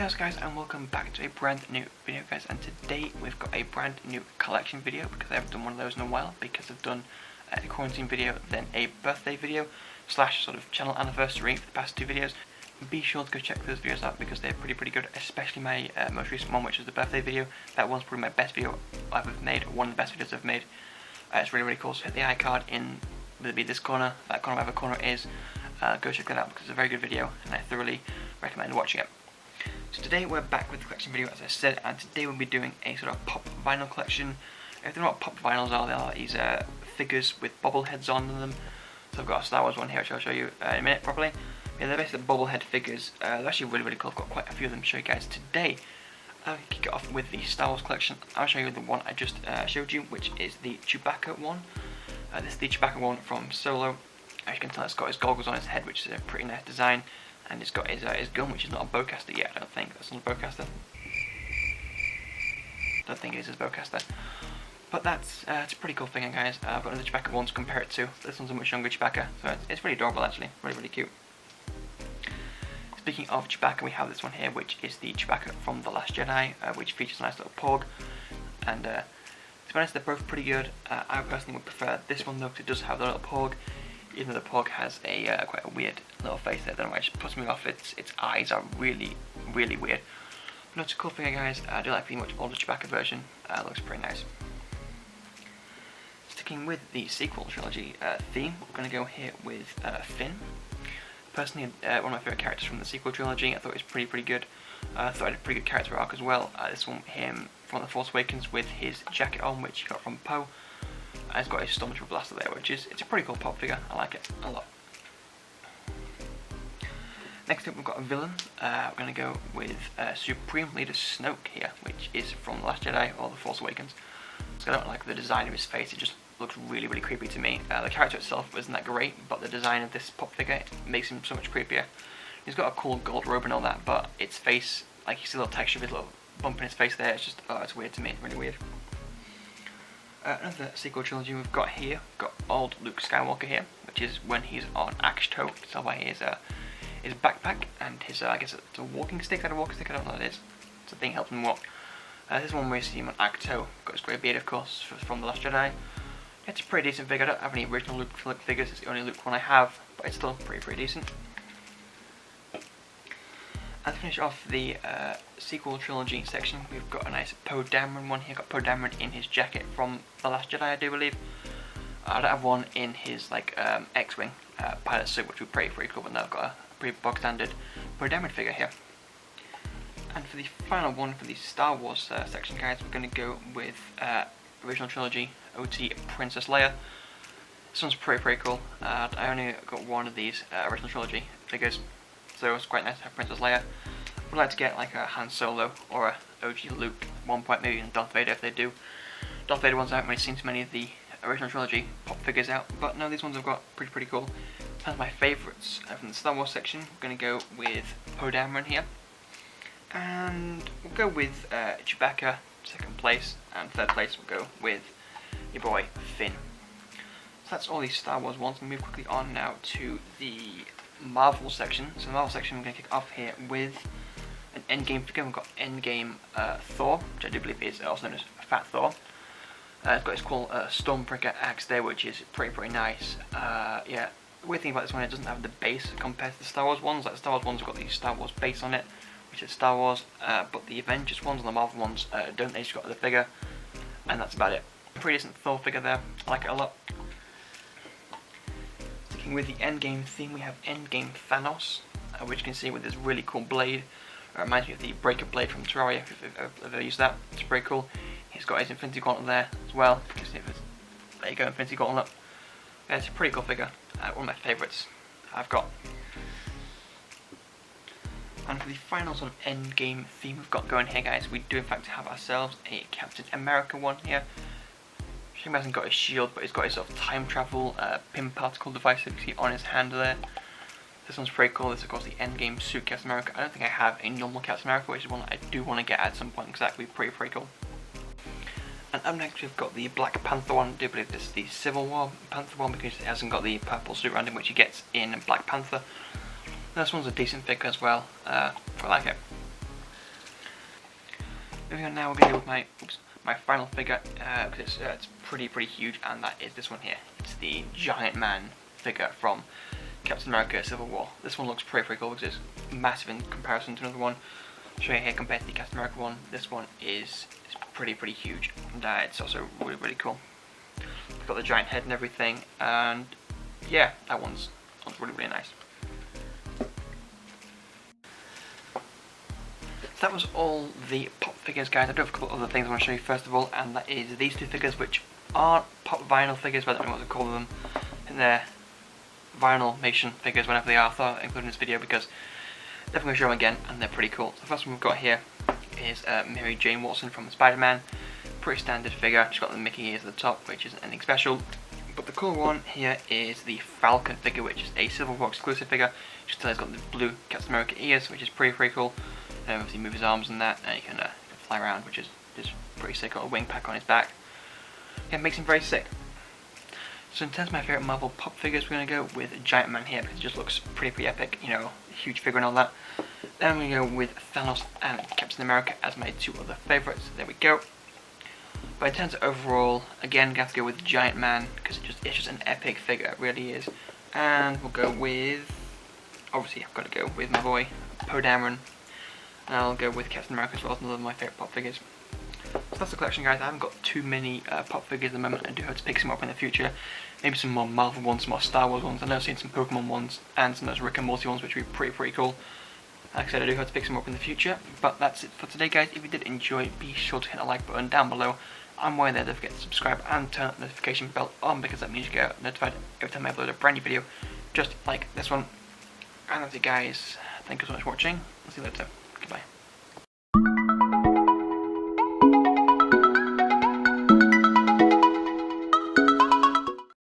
Hey guys, and welcome back to a brand new video guys, and today we've got a brand new collection video because I haven't done one of those in a while because I've done a quarantine video, then a birthday video slash sort of channel anniversary for the past two videos. Be sure to go check those videos out because they're pretty good, especially my most recent one, which is the birthday video. That one's probably my best video I've ever made, one of the best videos I've made. It's really cool, so hit the iCard in, whether it be this corner, that corner, whatever corner it is. Go check that out because it's a very good video and I thoroughly recommend watching it. So today we're back with the collection video, as I said, and today we'll be doing a sort of pop vinyl collection. If you know what pop vinyls are, they are these figures with bobbleheads on them. So I've got a Star Wars one here, which I'll show you in a minute properly. Yeah, they're basically bobblehead figures. They're actually really cool. I've got quite a few of them to show you guys today. I'll kick it off with the Star Wars collection. I'll show you the one I just showed you, which is the Chewbacca one. This is the Chewbacca one from Solo. As you can tell, it's got his goggles on his head, which is a pretty nice design. And it's got his gun, which is not a bowcaster yet, I don't think. That's not a bowcaster. Don't think it is his bowcaster. But that's it's a pretty cool thing, guys. I've got another Chewbacca one to compare it to. This one's a much younger Chewbacca, so it's really adorable actually. Really cute. Speaking of Chewbacca, we have this one here, which is the Chewbacca from The Last Jedi, which features a nice little porg. And to be honest, they're both pretty good. I personally would prefer this one though, because it does have the little porg. Even though the porg has a quite a weird little face there, I don't know why it just puts me off. Its eyes are really weird. But no, it's a cool thing, guys. I do like the much older Chewbacca version. Looks pretty nice. Sticking with the sequel trilogy theme, we're going to go here with Finn. Personally, one of my favourite characters from the sequel trilogy. I thought it was pretty good. I thought it had a pretty good character arc as well. This one, him from The Force Awakens with his jacket on, which he got from Poe. He's got his Stormtrooper blaster there, which is it's a pretty cool pop figure. I like it a lot. Next up, we've got a villain. We're going to go with Supreme Leader Snoke here, which is from The Last Jedi or The Force Awakens. So I don't like the design of his face. It just looks really creepy to me. The character itself isn't that great, but the design of this pop figure makes him so much creepier. He's got a cool gold robe and all that, but its face, like you see the little texture of his little bump in his face there, it's just, it's weird to me. It's really weird. Another sequel trilogy we've got here. We've got old Luke Skywalker here, which is when he's on Axto. You can tell by his backpack and his, I guess it's a walking stick. I don't know what it is. It's a thing helping him walk. This is one where you see him on Axto. Got his grey beard, of course, from The Last Jedi. It's a pretty decent figure. I don't have any original Luke figures. It's the only Luke one I have, but it's still pretty decent. And to finish off the sequel trilogy section, we've got a nice Poe Dameron one here. Got Poe Dameron in his jacket from The Last Jedi, I do believe. I don't have one in his like X-wing pilot suit, which would be pretty cool. But now I've got a pretty bog standard Poe Dameron figure here. And for the final one for the Star Wars section, guys, we're going to go with original trilogy OT Princess Leia. This one's pretty cool. I only got one of these original trilogy figures. So it's quite nice to have Princess Leia. Would like to get like a Han Solo or a OG Luke at one point, maybe even Darth Vader if they do. Darth Vader ones I haven't really seen too many of the original trilogy pop figures out, but no, these ones I've got pretty cool. One of my favourites from the Star Wars section, we're going to go with Poe Dameron here. And we'll go with Chewbacca, second place, and third place we'll go with your boy Finn. So that's all these Star Wars ones. We'll move quickly on now to the Marvel section. So the Marvel section, we're going to kick off here with an Endgame figure. We've got Endgame Thor, which I do believe is also known as Fat Thor. It's got his cool Stormbreaker axe there, which is pretty nice. Yeah, the weird thing about this one, it doesn't have the base compared to the Star Wars ones. Like the Star Wars ones have got the Star Wars base on it, which is Star Wars, but the Avengers ones and the Marvel ones don't. They just got the figure, and that's about it. Pretty decent Thor figure there. I like it a lot. With the Endgame theme, we have Endgame Thanos, which you can see with this really cool blade. It reminds me of the Breaker blade from Terraria, if you've ever used that. It's pretty cool. He's got his Infinity Gauntlet there as well. You can see there you go, Infinity Gauntlet. Yeah, it's a pretty cool figure. One of my favourites I've got. And for the final sort of Endgame theme we've got going here, guys, we do in fact have ourselves a Captain America one here. He hasn't got his shield, but he's got his sort of time travel pin particle device that you see on his hand there. This one's pretty cool. This is of course the Endgame suit Captain America. I don't think I have a normal Captain America, which is one that I do want to get at some point because that would be pretty cool. And up next we've got the Black Panther one. I do believe this is the Civil War Panther one because it hasn't got the purple suit around him, which he gets in Black Panther. This one's a decent figure as well. I like it. Moving on now, we're going to do with my final figure, because it's pretty huge, and that is this one here. It's the Giant Man figure from Captain America Civil War. This one looks pretty cool because it's massive in comparison to another one. I'll show you here compared to the Captain America one. This one is pretty huge, and it's also really cool. It's got the giant head and everything, and yeah, that one's really nice. So that was all the pop figures, guys. I do have a couple of other things I want to show you first of all, and that is these two figures, which aren't pop vinyl figures, but I don't know what to call them. And they're Vinylmation figures, whatever they are. I thought I'd include in this video because I'm definitely going to show them again, and they're pretty cool. So the first one we've got here is Mary Jane Watson from Spider-Man. Pretty standard figure. She's got the Mickey ears at the top, which isn't anything special. But the cool one here is the Falcon figure, which is a Civil War exclusive figure. She still has got the blue Captain America ears, which is pretty cool. Obviously move his arms and that, and he can fly around, which is pretty sick. Got a wing pack on his back. Yeah, it makes him very sick. So in terms of my favourite Marvel pop figures, we're going to go with Giant Man here because it just looks pretty epic, you know, huge figure and all that. Then we go with Thanos and Captain America as my two other favourites. There we go. But in terms of overall, again, I'm going to have to go with Giant Man because it's just an epic figure, it really is. And we'll go with, obviously I've got to go with my boy, Poe Dameron. And I'll go with Captain America as well, as another of my favourite pop figures. So that's the collection, guys. I haven't got too many pop figures at the moment. I do hope to pick some up in the future. Maybe some more Marvel ones, some more Star Wars ones. I know I've seen some Pokemon ones and some of those Rick and Morty ones, which would be pretty cool. Like I said, I do hope to pick some up in the future. But that's it for today, guys. If you did enjoy, be sure to hit the like button down below. And while there, don't forget to subscribe and turn the notification bell on because that means you get notified every time I upload a brand new video, just like this one. And that's it, guys. Thank you so much for watching. I'll see you later. Goodbye.